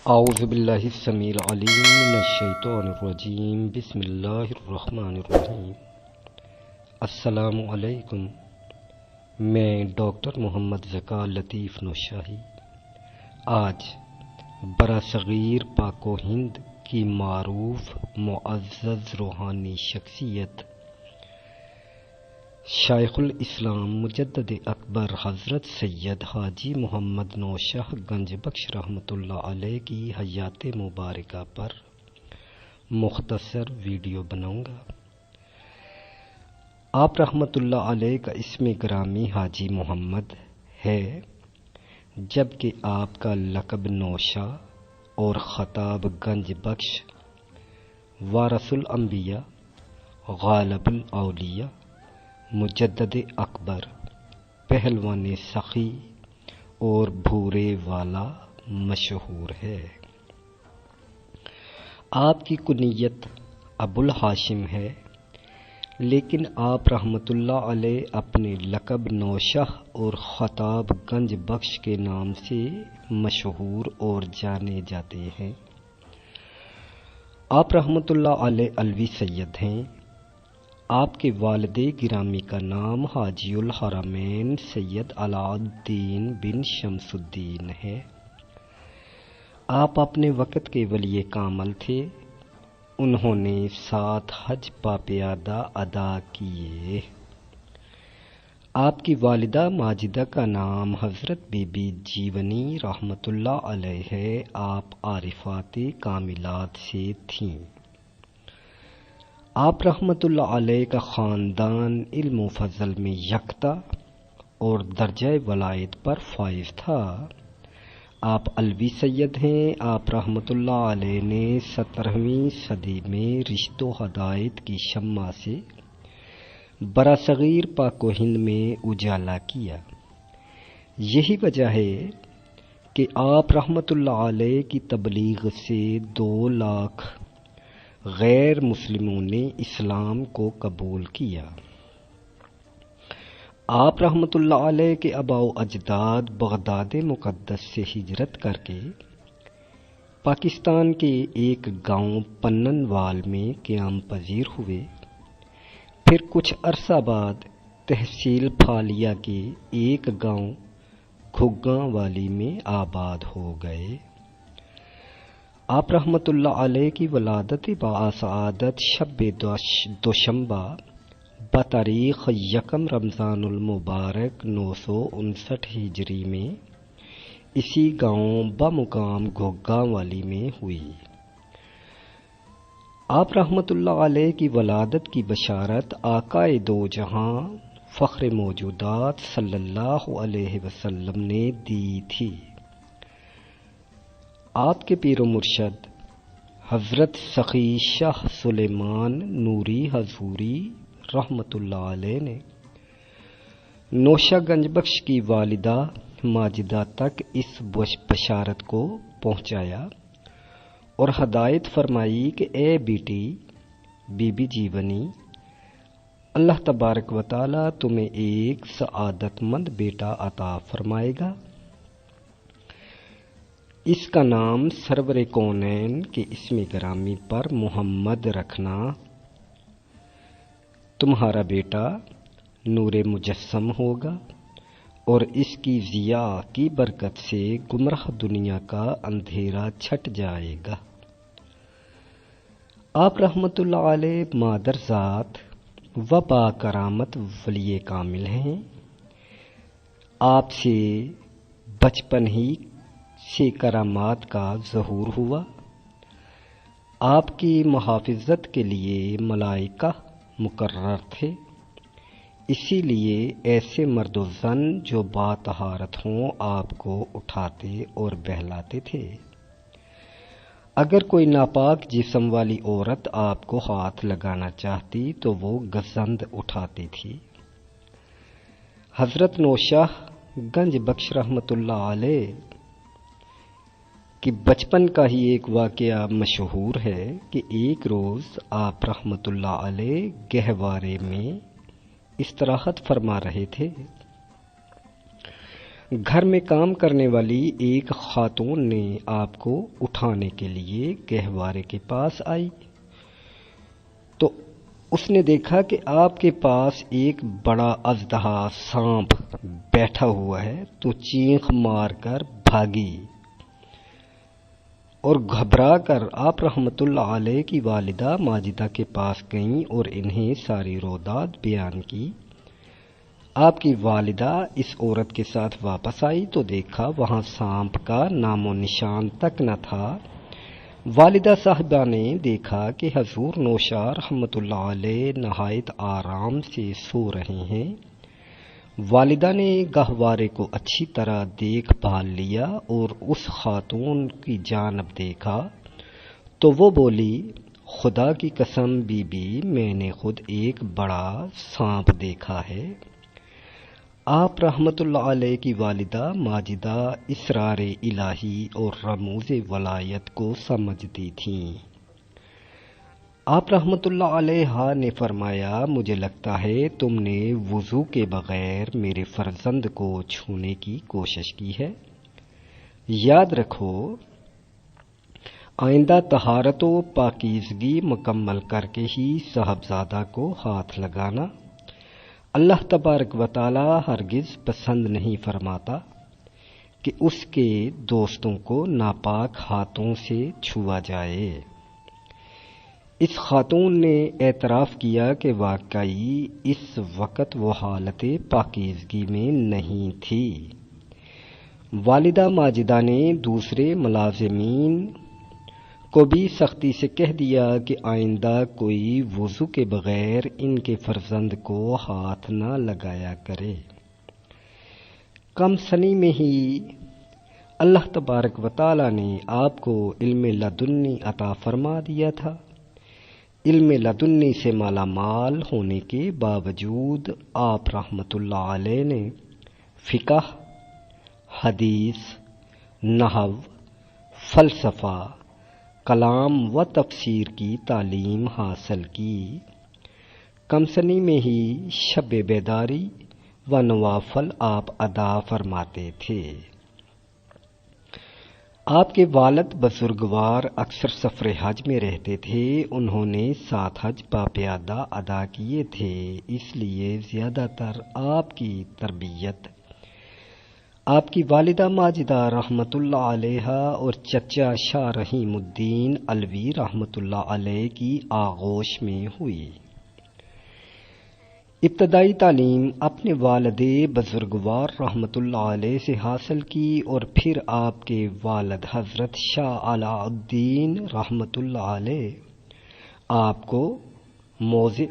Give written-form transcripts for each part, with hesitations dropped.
اعوذ باللہ السمیع العلیم من الشیطان الرجیم بسم اللہ الرحمن الرحیم۔ السلام علیکم، میں ڈاکٹر محمد ذکا لطیف نوشاہی آج برصغیر پاک و ہند کی معروف معزز روحانی شخصیت شیخ الاسلام مجدد اکبر حضرت سید حاجی محمد نوشاہ گنج بخش رحمۃ اللہ علیہ کی حیات مبارکہ پر مختصر ویڈیو بناؤں گا۔ آپ رحمۃ اللہ علیہ کا اسم گرامی حاجی محمد ہے، جبکہ آپ کا لقب نوشاہ اور خطاب گنج بخش، وارث الانبیاء، غالب الاولیاء، مجدد اکبر، پہلوان سخی اور بھورے والا مشہور ہے۔ آپ کی کنیت ابو الہاشم ہے، لیکن آپ رحمۃ اللہ علیہ اپنے لقب نوشاہ اور خطاب گنج بخش کے نام سے مشہور اور جانے جاتے ہیں۔ آپ رحمۃ اللہ علیہ علوی سید ہیں۔ آپ کے والد گرامی کا نام حاجی الحرمین سید علاء الدین بن شمس الدین ہے۔ آپ اپنے وقت کے ولی کامل تھے۔ انہوں نے 7 حج باپیادہ ادا کیے۔ آپ کی والدہ ماجدہ کا نام حضرت بی بی جیونی رحمۃ اللہ علیہ ہے۔ آپ عارفات کاملات سے تھیں۔ آپ رحمۃ اللہ علیہ کا خاندان علم و فضل میں یکتا اور درجہ ولایت پر فائز تھا۔ آپ علوی سید ہیں۔ آپ رحمۃ اللہ علیہ نے 17ویں صدی میں رشت و ہدایت کی شمع سے برصغیر پاک و ہند میں اجالا کیا۔ یہی وجہ ہے کہ آپ رحمۃ اللہ علیہ کی تبلیغ سے 2 لاکھ غیر مسلموں نے اسلام کو قبول کیا۔ آپ رحمۃ اللہ علیہ کے آباء و اجداد بغداد مقدس سے ہجرت کر کے پاکستان کے ایک گاؤں پننوال میں قیام پذیر ہوئے۔ پھر کچھ عرصہ بعد تحصیل پھالیا کے ایک گاؤں کھگاں والی میں آباد ہو گئے۔ آپ رحمۃ اللہ علیہ کی ولادت باسعادت شب دوشنبہ بتاریخ 1 رمضان المبارک 959 ہجری میں اسی گاؤں بمقام گھگاں والی میں ہوئی۔ آپ رحمۃ اللہ علیہ کی ولادت کی بشارت آقائے دو جہاں فخر موجودات صلی اللہ علیہ وسلم نے دی تھی۔ آپ کے پیر و مرشد حضرت سخی شاہ سلیمان نوری حضوری رحمۃ اللہ علیہ نے نوشاہ گنج بخش کی والدہ ماجدہ تک اس بشارت کو پہنچایا اور ہدایت فرمائی کہ اے بیٹی بی بی جیونی، اللہ تبارک و تعالیٰ تمہیں ایک سعادت مند بیٹا عطا فرمائے گا۔ اس کا نام سرور کونین کے اسم گرامی پر محمد رکھنا۔ تمہارا بیٹا نور مجسم ہوگا اور اس کی ضیاء کی برکت سے گمراہ دنیا کا اندھیرا چھٹ جائے گا۔ آپ رحمۃ اللہ علیہ مادر ذات و با کرامت ولی کامل ہیں۔ آپ سے بچپن ہی سے کرامات کا ظہور ہوا۔ آپ کی محافظت کے لیے ملائکہ مقرر تھے، اسی لیے ایسے مرد و زن جو باطہارت ہوں آپ کو اٹھاتے اور بہلاتے تھے۔ اگر کوئی ناپاک جسم والی عورت آپ کو ہاتھ لگانا چاہتی تو وہ گزند اٹھاتی تھی۔ حضرت نوشاہ گنج بخش رحمۃ اللہ علیہ کہ بچپن کا ہی ایک واقعہ مشہور ہے کہ ایک روز آپ رحمۃ اللہ علیہ گہوارے میں استراحت فرما رہے تھے۔ گھر میں کام کرنے والی ایک خاتون نے آپ کو اٹھانے کے لیے گہوارے کے پاس آئی تو اس نے دیکھا کہ آپ کے پاس ایک بڑا اژدہا سانپ بیٹھا ہوا ہے تو چینخ مار کر بھاگی اور گھبرا کر آپ رحمت اللہ علیہ کی والدہ ماجدہ کے پاس گئیں اور انہیں ساری روداد بیان کی۔ آپ کی والدہ اس عورت کے ساتھ واپس آئی تو دیکھا وہاں سانپ کا نام و نشان تک نہ تھا۔ والدہ صاحبہ نے دیکھا کہ حضور نوشار رحمت اللہ علیہ نہایت آرام سے سو رہے ہیں۔ والدہ نے گہوارے کو اچھی طرح دیکھ بھال لیا اور اس خاتون کی جانب دیکھا تو وہ بولی، خدا کی قسم بی بی، میں نے خود ایک بڑا سانپ دیکھا ہے۔ آپ رحمت اللہ علیہ کی والدہ ماجدہ اسرار الہی اور رموز ولایت کو سمجھتی تھیں۔ آپ رحمت اللہ علیہ نے فرمایا، مجھے لگتا ہے تم نے وضو کے بغیر میرے فرزند کو چھونے کی کوشش کی ہے۔ یاد رکھو، آئندہ طہارت و پاکیزگی مکمل کر کے ہی صاحبزادہ کو ہاتھ لگانا۔ اللہ تبارک و تعالی ہرگز پسند نہیں فرماتا کہ اس کے دوستوں کو ناپاک ہاتھوں سے چھوا جائے۔ اس خاتون نے اعتراف کیا کہ واقعی اس وقت وہ حالت پاکیزگی میں نہیں تھی۔ والدہ ماجدہ نے دوسرے ملازمین کو بھی سختی سے کہہ دیا کہ آئندہ کوئی وضو کے بغیر ان کے فرزند کو ہاتھ نہ لگایا کرے۔ کم سنی میں ہی اللہ تبارک و تعالی نے آپ کو علم لدنی عطا فرما دیا تھا۔ علم لدنی سے مالا مال ہونے کے باوجود آپ رحمت اللہ علیہ نے فقہ، حدیث، نحو، فلسفہ، کلام و تفسیر کی تعلیم حاصل کی۔ کم سنی میں ہی شب بیداری و نوافل آپ ادا فرماتے تھے۔ آپ کے والد بزرگوار اکثر سفر حج میں رہتے تھے۔ انہوں نے 7 حج باپیادہ ادا کیے تھے، اس لیے زیادہ تر آپ کی تربیت آپ کی والدہ ماجدہ رحمت اللہ علیہ اور چچا شاہ رحیم الدین علوی رحمت اللہ علیہ کی آغوش میں ہوئی۔ ابتدائی تعلیم اپنے والد بزرگوار رحمت اللہ علیہ سے حاصل کی اور پھر آپ کے والد حضرت شاہ علاء الدین رحمت اللہ علیہ آپ کو موضع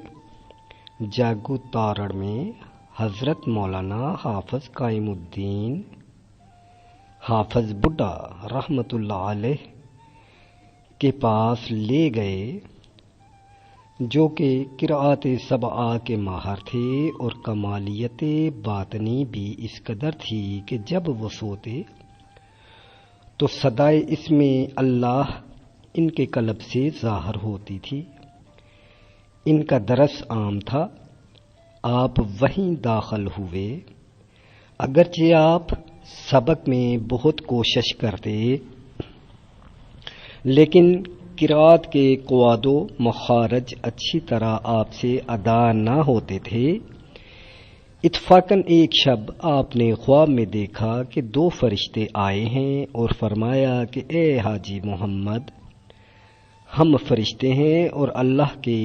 جاگو تارڑ میں حضرت مولانا حافظ قائم الدین حافظ بڈھا رحمت اللہ علیہ کے پاس لے گئے، جو کہ قرأت سبعہ کے ماہر تھے اور کمالیت باطنی بھی اس قدر تھی کہ جب وہ سوتے تو صدائے اسم اللہ ان کے قلب سے ظاہر ہوتی تھی۔ ان کا درس عام تھا، آپ وہیں داخل ہوئے۔ اگرچہ آپ سبق میں بہت کوشش کرتے لیکن قرأت کے قواعد و مخارج اچھی طرح آپ سے ادا نہ ہوتے تھے۔ اتفاقاً ایک شب آپ نے خواب میں دیکھا کہ 2 فرشتے آئے ہیں اور فرمایا کہ اے حاجی محمد، ہم فرشتے ہیں اور اللہ کے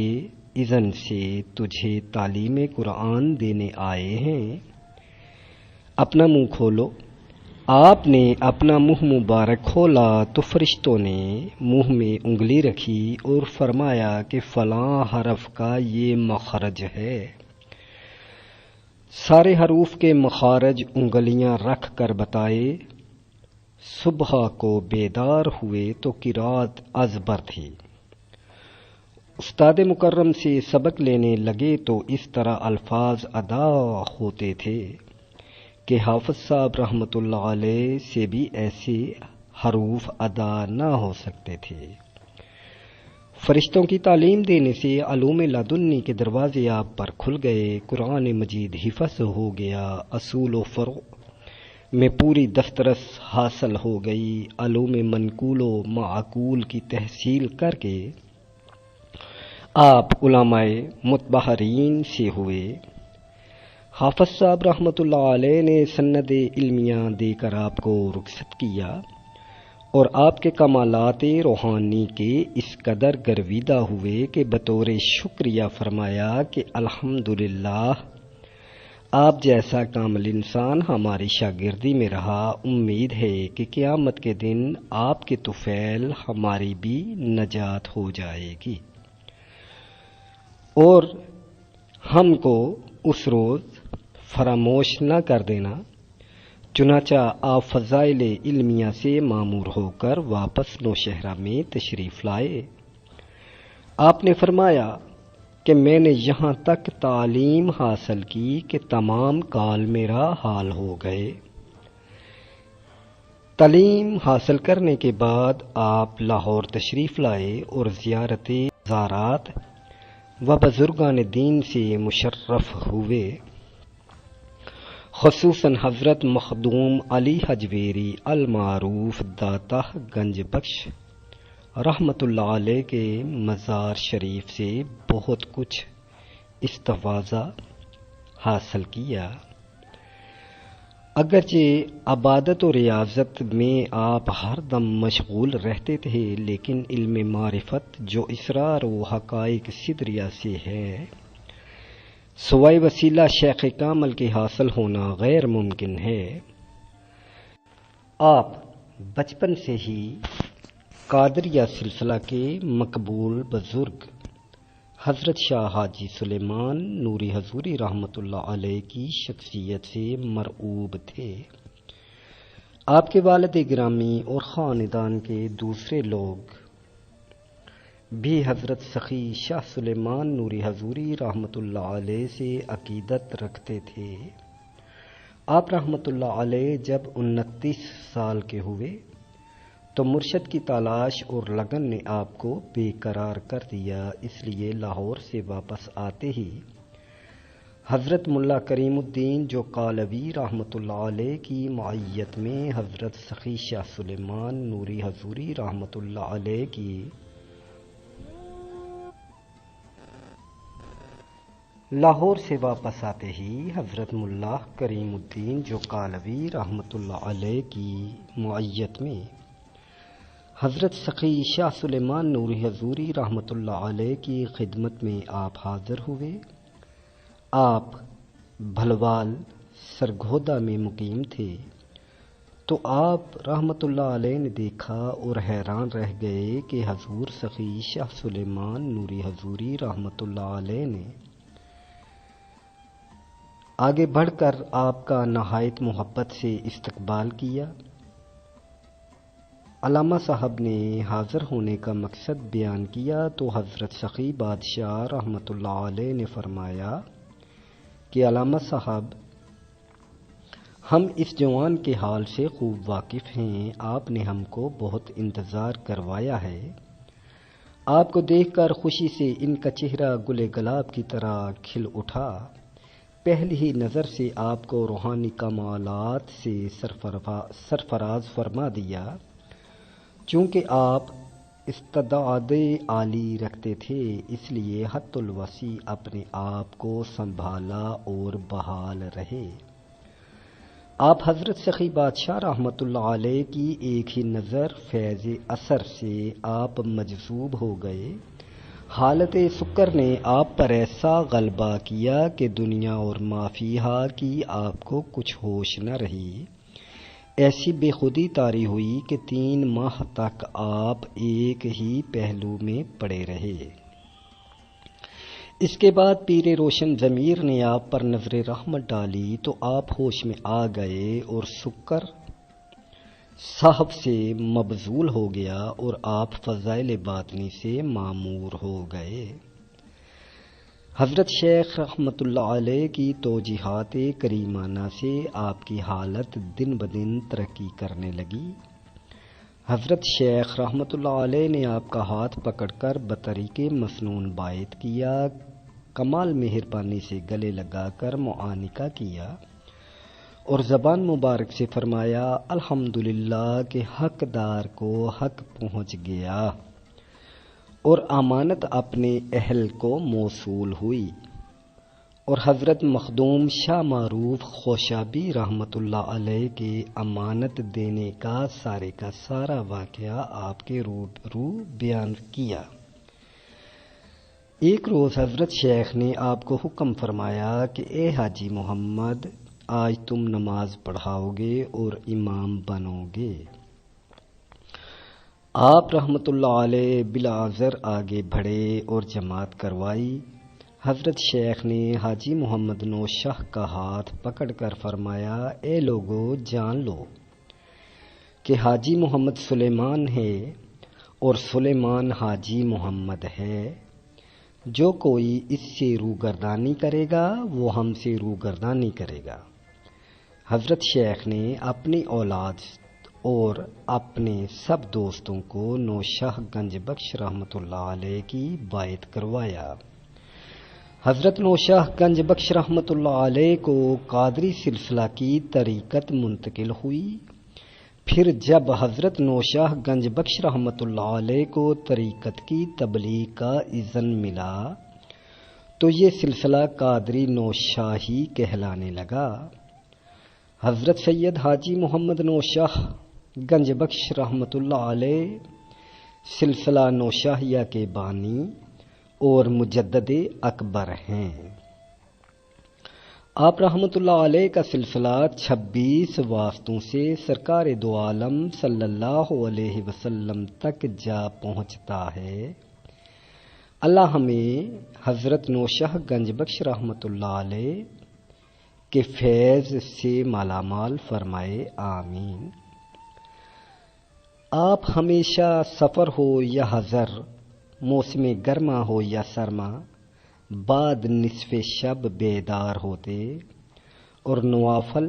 اذن سے تجھے تعلیم قرآن دینے آئے ہیں، اپنا منہ کھولو۔ آپ نے اپنا منہ مبارک کھولا تو فرشتوں نے منہ میں انگلی رکھی اور فرمایا کہ فلاں حرف کا یہ مخرج ہے۔ سارے حروف کے مخارج انگلیاں رکھ کر بتائے۔ صبح کو بیدار ہوئے تو قرأت ازبر تھی۔ استاد مکرم سے سبق لینے لگے تو اس طرح الفاظ ادا ہوتے تھے کہ حافظ صاحب رحمت اللہ علیہ سے بھی ایسے حروف ادا نہ ہو سکتے تھے۔ فرشتوں کی تعلیم دینے سے علوم لدنی کے دروازے آپ پر کھل گئے، قرآن مجید حفظ ہو گیا، اصول و فروع میں پوری دسترس حاصل ہو گئی، علوم منقول و معقول کی تحصیل کر کے آپ علماء متبحرین سے ہوئے۔ حافظ صاحب رحمۃ اللہ علیہ نے سند علمیہ دے کر آپ کو رخصت کیا اور آپ کے کمالات روحانی کے اس قدر گرویدہ ہوئے کہ بطور شکریہ فرمایا کہ الحمدللہ آپ جیسا کامل انسان ہماری شاگردی میں رہا، امید ہے کہ قیامت کے دن آپ کے طفیل ہماری بھی نجات ہو جائے گی اور ہم کو اس روز فراموش نہ کر دینا۔ چنانچہ آپ فضائل علمیہ سے معمور ہو کر واپس نوشہرہ میں تشریف لائے۔ آپ نے فرمایا کہ میں نے یہاں تک تعلیم حاصل کی کہ تمام کال میرا حال ہو گئے۔ تعلیم حاصل کرنے کے بعد آپ لاہور تشریف لائے اور زیارت مزارات و بزرگان دین سے مشرف ہوئے، خصوصاً حضرت مخدوم علی حجویری المعروف داتا گنج بخش رحمۃ اللہ علیہ کے مزار شریف سے بہت کچھ استفاضہ حاصل کیا۔ اگرچہ عبادت و ریاضت میں آپ ہر دم مشغول رہتے تھے، لیکن علم معرفت جو اسرار و حقائق صدریہ سے ہے، سوائے وسیلہ شیخ کامل کے حاصل ہونا غیر ممکن ہے۔ آپ بچپن سے ہی قادریہ سلسلہ کے مقبول بزرگ حضرت شاہ حاجی سلیمان نوری حضوری رحمۃ اللہ علیہ کی شخصیت سے مرعوب تھے۔ آپ کے والد گرامی اور خاندان کے دوسرے لوگ بھی حضرت سخی شاہ سلیمان نوری حضوری رحمۃ اللہ علیہ سے عقیدت رکھتے تھے۔ آپ رحمۃ اللہ علیہ جب 29 سال کے ہوئے تو مرشد کی تلاش اور لگن نے آپ کو بے قرار کر دیا، اس لیے لاہور سے واپس آتے ہی حضرت ملا کریم الدین جو کالوی رحمۃ اللہ علیہ کی معیت میں حضرت سخی شاہ سلیمان نوری حضوری رحمۃ اللہ علیہ کی لاہور سے واپس آتے ہی حضرت ملا کریم الدین جو کالوی رحمۃ اللہ علیہ کی معیت میں حضرت سخی شاہ سلیمان نوری حضوری رحمۃ اللہ علیہ کی خدمت میں آپ حاضر ہوئے۔ آپ بھلوال سرگودھا میں مقیم تھے تو آپ رحمۃ اللہ علیہ نے دیکھا اور حیران رہ گئے کہ حضور سخی شاہ سلیمان نوری حضوری رحمۃ اللہ علیہ نے آگے بڑھ کر آپ کا نہایت محبت سے استقبال کیا۔ علامہ صاحب نے حاضر ہونے کا مقصد بیان کیا تو حضرت سخی بادشاہ رحمۃ اللہ علیہ نے فرمایا کہ علامہ صاحب، ہم اس جوان کے حال سے خوب واقف ہیں، آپ نے ہم کو بہت انتظار کروایا ہے۔ آپ کو دیکھ کر خوشی سے ان کا چہرہ گل گلاب کی طرح کھل اٹھا۔ پہلی ہی نظر سے آپ کو روحانی کمالات سے سرفراز فرما دیا۔ چونکہ آپ استعداد عالی رکھتے تھے، اس لیے حت الوسع اپنے آپ کو سنبھالا اور بحال رہے۔ آپ حضرت سخی بادشاہ رحمۃ اللہ علیہ کی ایک ہی نظر فیض اثر سے آپ مجذوب ہو گئے۔ حالت سکر نے آپ پر ایسا غلبہ کیا کہ دنیا اور ما فیہا کی آپ کو کچھ ہوش نہ رہی۔ ایسی بے خودی طاری ہوئی کہ 3 ماہ تک آپ ایک ہی پہلو میں پڑے رہے۔ اس کے بعد پیر روشن ضمیر نے آپ پر نظر رحمت ڈالی تو آپ ہوش میں آ گئے اور سکر صاحب سے مبذول ہو گیا اور آپ فضائل باطنی سے معمور ہو گئے۔ حضرت شیخ رحمۃ اللہ علیہ کی توجیحات کریمانہ سے آپ کی حالت دن بدن ترقی کرنے لگی۔ حضرت شیخ رحمۃ اللہ علیہ نے آپ کا ہاتھ پکڑ کر بطریق مسنون بیعت کیا، کمال مہربانی سے گلے لگا کر معانقہ کیا اور زبان مبارک سے فرمایا الحمدللہ کہ حقدار کو حق پہنچ گیا اور امانت اپنے اہل کو موصول ہوئی۔ اور حضرت مخدوم شاہ معروف خوشابی رحمۃ اللہ علیہ کے امانت دینے کا سارا واقعہ آپ کے روبرو بیان کیا۔ ایک روز حضرت شیخ نے آپ کو حکم فرمایا کہ اے حاجی محمد، آج تم نماز پڑھاؤ گے اور امام بنو گے۔ آپ رحمت اللہ علیہ بالعذر آگے بڑھے اور جماعت کروائی۔ حضرت شیخ نے حاجی محمد نوش شاہ کا ہاتھ پکڑ کر فرمایا اے لوگو جان لو کہ حاجی محمد سلیمان ہے اور سلیمان حاجی محمد ہے۔ جو کوئی اس سے روگردانی کرے گا وہ ہم سے روگردانی کرے گا۔ حضرت شیخ نے اپنی اولاد اور اپنے سب دوستوں کو نوشاہ گنج بخش رحمۃ اللہ علیہ کی بیعت کروایا۔ حضرت نوشاہ گنج بخش رحمۃ اللہ علیہ کو قادری سلسلہ کی طریقت منتقل ہوئی۔ پھر جب حضرت نوشاہ گنج بخش رحمۃ اللہ علیہ کو طریقت کی تبلیغ کا اذن ملا تو یہ سلسلہ قادری نوشاہی کہلانے لگا۔ حضرت سید حاجی محمد نوشاہ گنج بخش رحمۃ اللہ علیہ سلسلہ نوشاہیہ کے بانی اور مجدد اکبر ہیں۔ آپ رحمت اللہ علیہ کا سلسلہ 26 واسطوں سے سرکار دو عالم صلی اللہ علیہ وسلم تک جا پہنچتا ہے۔ اللہ ہمیں حضرت نوشاہ گنج بخش رحمت اللہ علیہ کے فیض سے مالا مال فرمائے، آمین۔ آپ ہمیشہ سفر ہو یا حضر، موسم گرما ہو یا سرما، بعد نصف شب بیدار ہوتے اور نوافل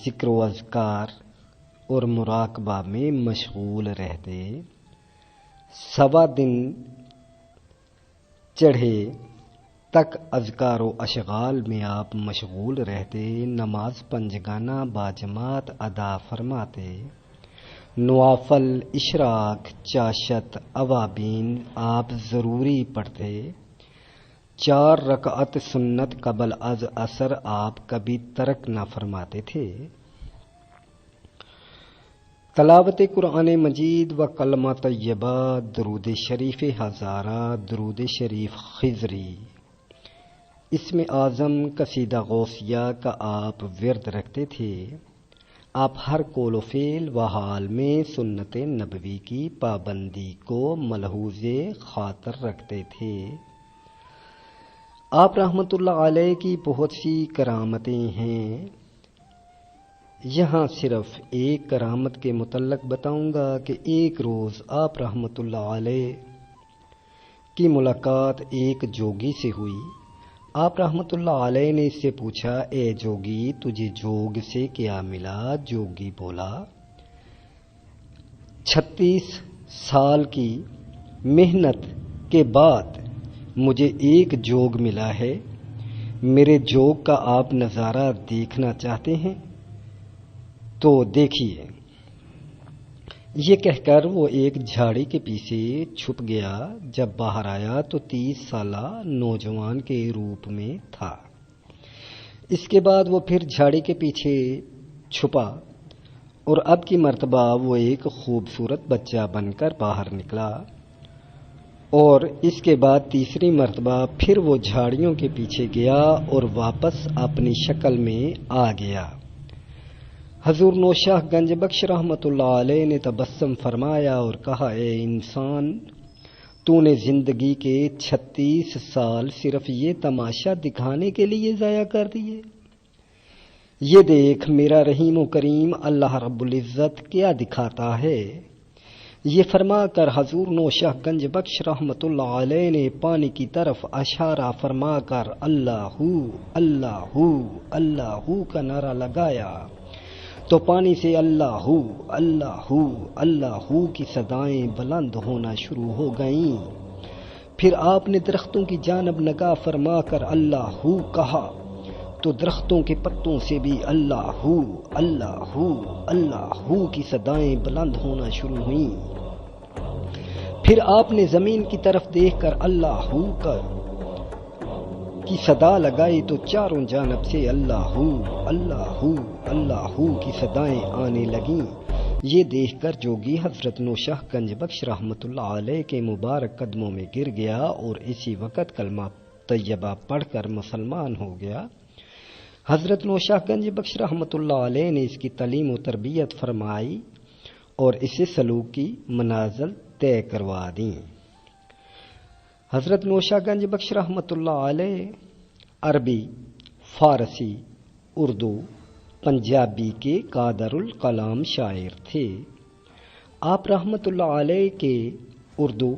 ذکر و اذکار اور مراقبہ میں مشغول رہتے۔ سوا دن چڑھے تک اذکار و اشغال میں آپ مشغول رہتے، نماز پنجگانہ باجماعت ادا فرماتے، نوافل اشراق چاشت اوابین آپ ضروری پڑھتے، 4 رکعت سنت قبل از عصر آپ کبھی ترک نہ فرماتے تھے۔ تلاوت قرآن مجید و کلمہ طیبہ، درود شریف ہزارہ، درود شریف خضری، اسم اعظم قصیدہ غوثیہ کا آپ ورد رکھتے تھے۔ آپ ہر قول و فعل و حال میں سنت نبوی کی پابندی کو ملحوظ خاطر رکھتے تھے۔ آپ رحمت اللہ علیہ کی بہت سی کرامتیں ہیں۔ یہاں صرف ایک کرامت کے متعلق بتاؤں گا کہ ایک روز آپ رحمت اللہ علیہ کی ملاقات ایک جوگی سے ہوئی۔ آپ رحمت اللہ علیہ نے اس سے پوچھا اے جوگی تجھے جوگ سے کیا ملا؟ جوگی بولا 36 سال کی محنت کے بعد مجھے ایک جوگ ملا ہے، میرے جوگ کا آپ نظارہ دیکھنا چاہتے ہیں تو دیکھیے۔ یہ کہہ کر وہ ایک جھاڑی کے پیچھے چھپ گیا۔ جب باہر آیا تو 30 سالہ نوجوان کے روپ میں تھا۔ اس کے بعد وہ پھر جھاڑی کے پیچھے چھپا اور اب کی مرتبہ وہ ایک خوبصورت بچہ بن کر باہر نکلا، اور اس کے بعد تیسری مرتبہ پھر وہ جھاڑیوں کے پیچھے گیا اور واپس اپنی شکل میں آ گیا۔ حضور نوشاہ گنج بخش رحمت اللہ علیہ نے تبسم فرمایا اور کہا اے انسان، تو نے زندگی کے 36 سال صرف یہ تماشا دکھانے کے لیے ضائع کر دیے؟ یہ دیکھ میرا رحیم و کریم اللہ رب العزت کیا دکھاتا ہے۔ یہ فرما کر حضور نوشاہ گنج بخش رحمت اللہ علیہ نے پانی کی طرف اشارہ فرما کر اللہ اللہ اللہ کا نعرہ لگایا تو پانی سے اللہ اللہ اللہ کی صدائیں بلند ہونا شروع ہو گئیں۔ پھر آپ نے درختوں کی جانب نگاہ فرما کر اللہ کہا تو درختوں کے پتوں سے بھی اللہ ہو اللہ ہو اللہ ہو کی صدائیں بلند ہونا شروع ہوئیں۔ پھر آپ نے زمین کی طرف دیکھ کر اللہ ہو کی صدا لگائی تو چاروں جانب سے اللہ ہو اللہ ہو کی صدائیں آنے لگیں۔ یہ دیکھ کر جوگی حضرت نوشہ گنج بخش رحمۃ اللہ علیہ کے مبارک قدموں میں گر گیا اور اسی وقت کلمہ طیبہ پڑھ کر مسلمان ہو گیا۔ حضرت نوشہ گنج بخش رحمۃ اللہ علیہ نے اس کی تعلیم و تربیت فرمائی اور اسے سلوک کی منازل طے کروا دیں۔ حضرت نوشہ گنج بخش رحمۃ اللہ علیہ عربی، فارسی، اردو، پنجابی کے قادر الکلام شاعر تھے۔ آپ رحمۃ اللہ علیہ کے اردو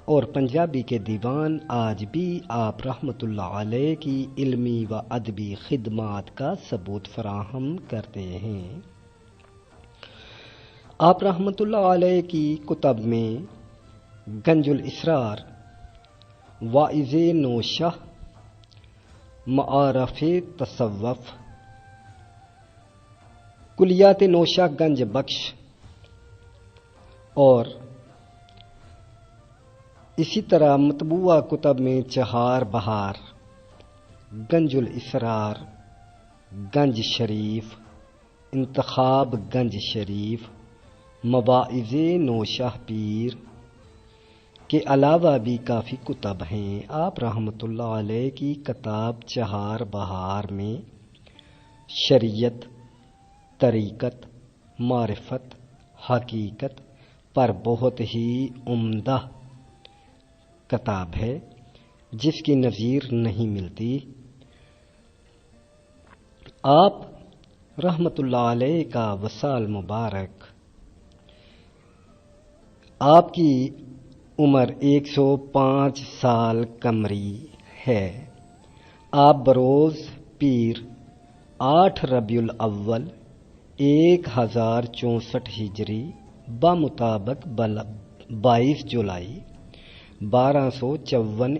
اور پنجابی کے دیوان آج بھی آپ رحمۃ اللہ علیہ کی علمی و ادبی خدمات کا ثبوت فراہم کرتے ہیں۔ آپ رحمۃ اللہ علیہ کی کتب میں گنج الاسرار، واعظ نوشہ، معارف تصوف، کلیات نوشہ گنج بخش اور اسی طرح مطبوعہ کتب میں چہار بہار، گنج الاسرار، گنج شریف، انتخاب گنج شریف، مواعظ نوشہ پیر کے علاوہ بھی کافی کتب ہیں۔ آپ رحمۃ اللہ علیہ کی کتاب چہار بہار میں شریعت، طریقت، معرفت، حقیقت پر بہت ہی عمدہ کتاب ہے جس کی نظیر نہیں ملتی۔ آپ رحمۃ اللہ علیہ کا وصال مبارک، آپ کی عمر 105 سال قمری ہے۔ آپ بروز پیر 8 ربیع الاول 1064 ہجری بمطابق 22 جولائی 1254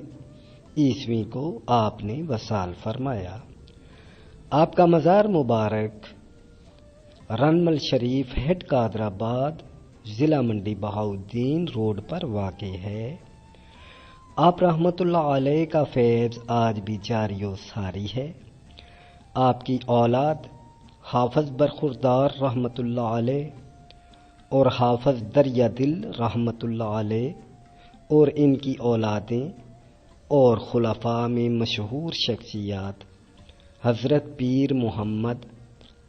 عیسوی کو آپ نے وصال فرمایا۔ آپ کا مزار مبارک رنمل شریف ہیڈ قادر آباد، ضلع منڈی بہاؤالدین روڈ پر واقع ہے۔ آپ رحمۃ اللہ علیہ کا فیض آج بھی جاری و ساری ہے۔ آپ کی اولاد حافظ برخوردار رحمۃ اللہ علیہ اور حافظ دریا دل رحمۃ اللہ علیہ اور ان کی اولادیں اور خلفاء میں مشہور شخصیات حضرت پیر محمد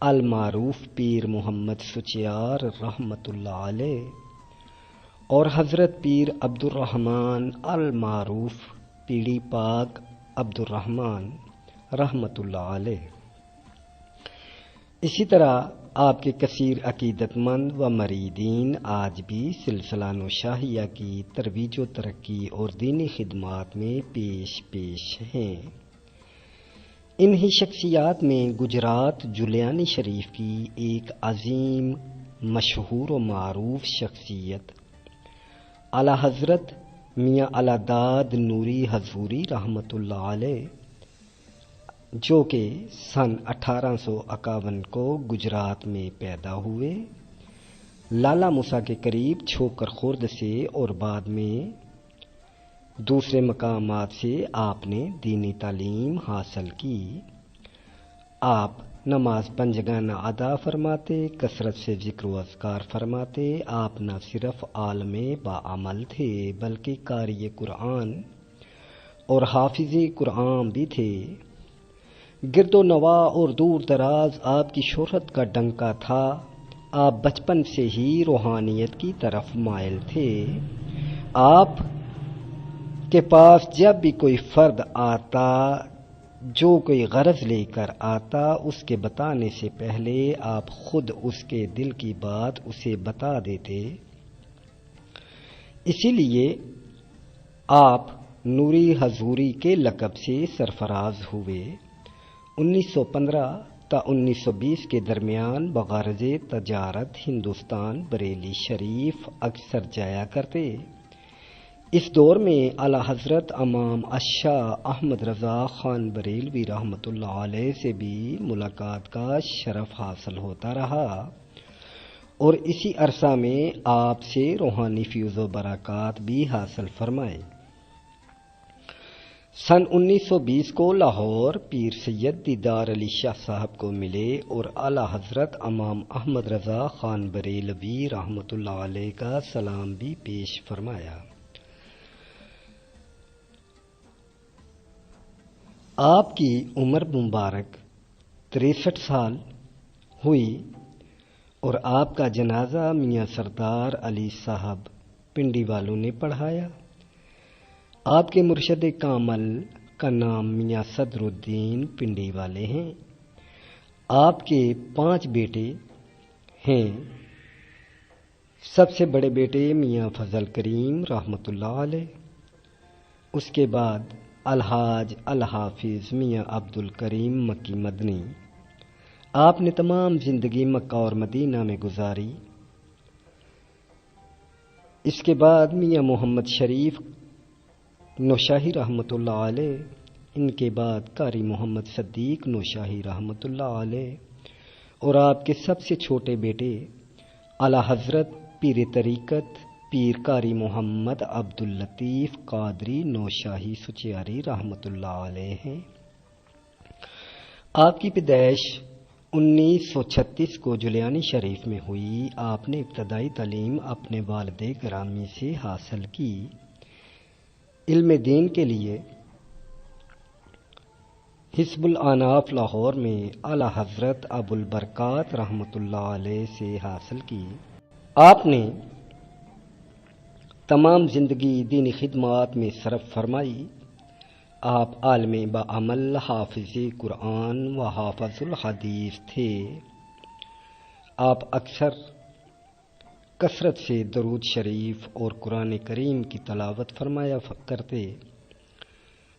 المعروف پیر محمد سچیار رحمۃ اللہ علیہ اور حضرت پیر عبد الرحمن المعروف پیڑی پاک عبد الرحمن رحمۃ اللہ علیہ۔ اسی طرح آپ کے کثیر عقیدت مند و مریدین آج بھی سلسلہ نوشاہیہ کی ترویج و ترقی اور دینی خدمات میں پیش ہیں۔ انہی شخصیات میں گجرات جلیانی شریف کی ایک عظیم مشہور و معروف شخصیت اعلیٰ حضرت میاں الہداد نوری حضوری رحمۃ اللہ علیہ، جو کہ سن 1851 کو گجرات میں پیدا ہوئے، لالا موسیٰ کے قریب چھوکر خورد سے اور بعد میں دوسرے مقامات سے آپ نے دینی تعلیم حاصل کی۔ آپ نماز پنجگانہ ادا فرماتے، کثرت سے ذکر و اذکار فرماتے۔ آپ نہ صرف عالم باعمل تھے بلکہ قاری قرآن اور حافظ قرآن بھی تھے۔ گرد و نواح اور دور دراز آپ کی شہرت کا ڈنکا تھا۔ آپ بچپن سے ہی روحانیت کی طرف مائل تھے۔ آپ کے پاس جب بھی کوئی فرد آتا جو کوئی غرض لے کر آتا، اس کے بتانے سے پہلے آپ خود اس کے دل کی بات اسے بتا دیتے۔ اسی لیے آپ نوری حضوری کے لقب سے سرفراز ہوئے۔ 1915 تا 1920 کے درمیان بغرض تجارت ہندوستان بریلی شریف اکثر جایا کرتے۔ اس دور میں اعلیٰ حضرت امام الشاہ احمد رضا خان بریلوی رحمۃ اللہ علیہ سے بھی ملاقات کا شرف حاصل ہوتا رہا اور اسی عرصہ میں آپ سے روحانی فیض و برکات بھی حاصل فرمائے۔ سن 1920 کو لاہور پیر سید دیدار علی شاہ صاحب کو ملے اور اعلیٰ حضرت امام احمد رضا خان بریلوی رحمۃ اللہ علیہ کا سلام بھی پیش فرمایا۔ آپ کی عمر مبارک 63 سال ہوئی اور آپ کا جنازہ میاں سردار علی صاحب پنڈی والوں نے پڑھایا۔ آپ کے مرشد کامل کا نام میاں صدر الدین پنڈی والے ہیں۔ آپ کے 5 بیٹے ہیں۔ سب سے بڑے بیٹے میاں فضل کریم رحمۃ اللہ علیہ، اس کے بعد الحاج الحافظ میاں عبد الکریم مکی مدنی۔ آپ نے تمام زندگی مکہ اور مدینہ میں گزاری۔ اس کے بعد میاں محمد شریف نوشاہی رحمۃ اللہ علیہ، ان کے بعد قاری محمد صدیق نوشاہی رحمۃ اللہ علیہ، اور آپ کے سب سے چھوٹے بیٹے اعلیٰ حضرت پیر طریقت پیر قاری محمد عبد اللطیف قادری نوشاہی سچیاری رحمۃ اللہ علیہ ہیں۔ آپ کی پیدائش 1936 کو جلیانی شریف میں ہوئی۔ آپ نے ابتدائی تعلیم اپنے والد گرامی سے حاصل کی۔ علم دین کے لیے حزب الاناف لاہور میں اعلیٰ حضرت ابو البرکات رحمۃ اللہ علیہ سے حاصل کی۔ آپ نے تمام زندگی دینی خدمات میں صرف فرمائی۔ آپ عالم بعمل، حافظ قرآن و حافظ الحدیث تھے۔ آپ اکثر کثرت سے درود شریف اور قرآن کریم کی تلاوت فرمایا کرتے۔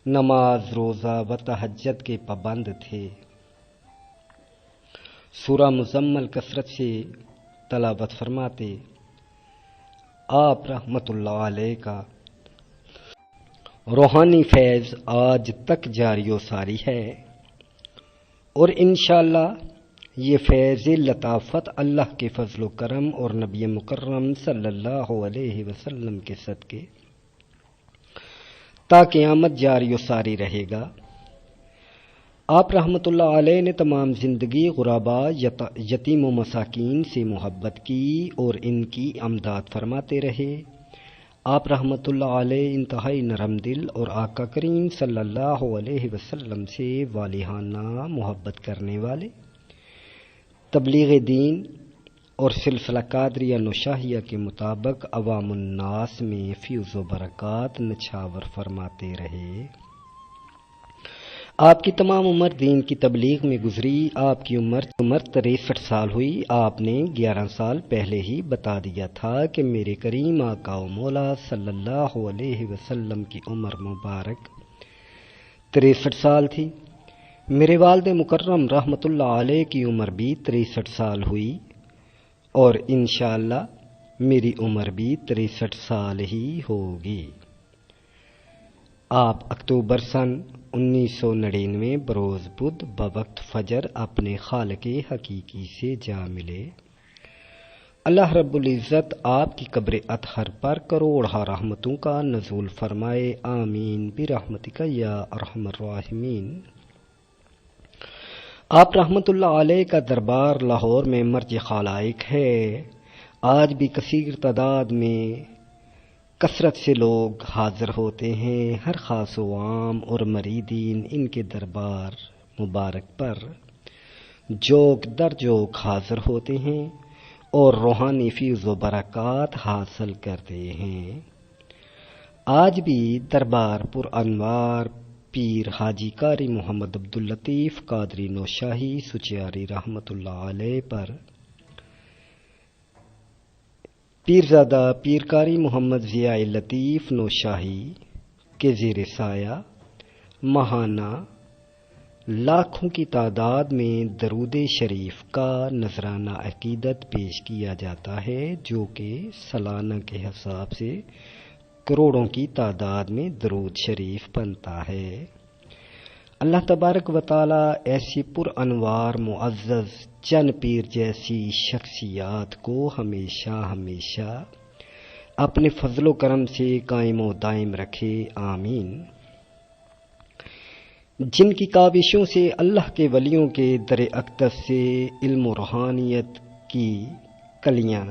نماز، روزہ و تہجد کے پابند تھے۔ سورہ مزمل کثرت سے تلاوت فرماتے۔ آپ رحمۃ اللہ علیہ کا روحانی فیض آج تک جاری و ساری ہے اور انشاءاللہ یہ فیض لطافت اللہ کے فضل و کرم اور نبی مکرم صلی اللہ علیہ وسلم کے صدقے تا قیامت جاری و ساری رہے گا۔ آپ رحمۃ اللہ علیہ نے تمام زندگی غرباء، یتیم و مساکین سے محبت کی اور ان کی امداد فرماتے رہے۔ آپ رحمۃ اللہ علیہ انتہائی نرم دل اور آقا کریم صلی اللہ علیہ وسلم سے والہانہ محبت کرنے والے، تبلیغ دین اور سلسلہ قادریہ نوشاہیہ کے مطابق عوام الناس میں فیض و برکات نچھاور فرماتے رہے۔ آپ کی تمام عمر دین کی تبلیغ میں گزری۔ آپ کی عمر 63 سال ہوئی۔ آپ نے 11 سال پہلے ہی بتا دیا تھا کہ میرے کریم آقا و مولا صلی اللہ علیہ وسلم کی عمر مبارک 63 سال تھی۔ میرے والد مکرم رحمۃ اللہ علیہ کی عمر بھی 63 سال ہوئی اور انشاءاللہ میری عمر بھی 63 سال ہی ہوگی۔ آپ اکتوبر سن 1999 بروز بدھ بوقت فجر اپنے خالق حقیقی سے جا ملے۔ اللہ رب العزت آپ کی قبر اطہر پر کروڑہ رحمتوں کا نزول فرمائے، آمین برحمتک یا ارحم الراحمین۔ آپ رحمۃ اللہ علیہ کا دربار لاہور میں مرج خلائق ہے۔ آج بھی کثیر تعداد میں کثرت سے لوگ حاضر ہوتے ہیں۔ ہر خاص و عام اور مریدین ان کے دربار مبارک پر جوک در جوک حاضر ہوتے ہیں اور روحانی فیض و برکات حاصل کرتے ہیں۔ آج بھی دربار پر انوار پیر حاجی قاری محمد عبد اللطیف قادری نوشاہی سچیاری رحمۃ اللہ علیہ پر پیرزادہ پیر قاری محمد ضیاء لطیف نوشاہی کے زیر سایہ ماہانہ لاکھوں کی تعداد میں درود شریف کا نذرانہ عقیدت پیش کیا جاتا ہے، جو کہ سالانہ کے حساب سے کروڑوں کی تعداد میں درود شریف بنتا ہے۔ اللہ تبارک و تعالی ایسی پر انوار معزز چند پیر جیسی شخصیات کو ہمیشہ ہمیشہ اپنے فضل و کرم سے قائم و دائم رکھے، آمین۔ جن کی کاوشوں سے اللہ کے ولیوں کے در اقدس سے علم و روحانیت کی کلیاں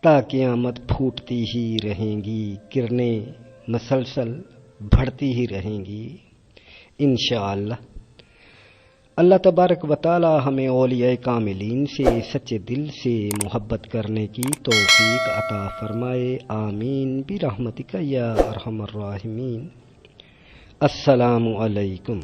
تا قیامت پھوٹتی ہی رہیں گی، کرنیں مسلسل بڑھتی ہی رہیں گی انشاءاللہ۔ اللہ تبارک و تعالی ہمیں اولیاء کاملین سے سچے دل سے محبت کرنے کی توفیق عطا فرمائے، آمین برحمتک یا ارحم الراحمین۔ السلام علیکم۔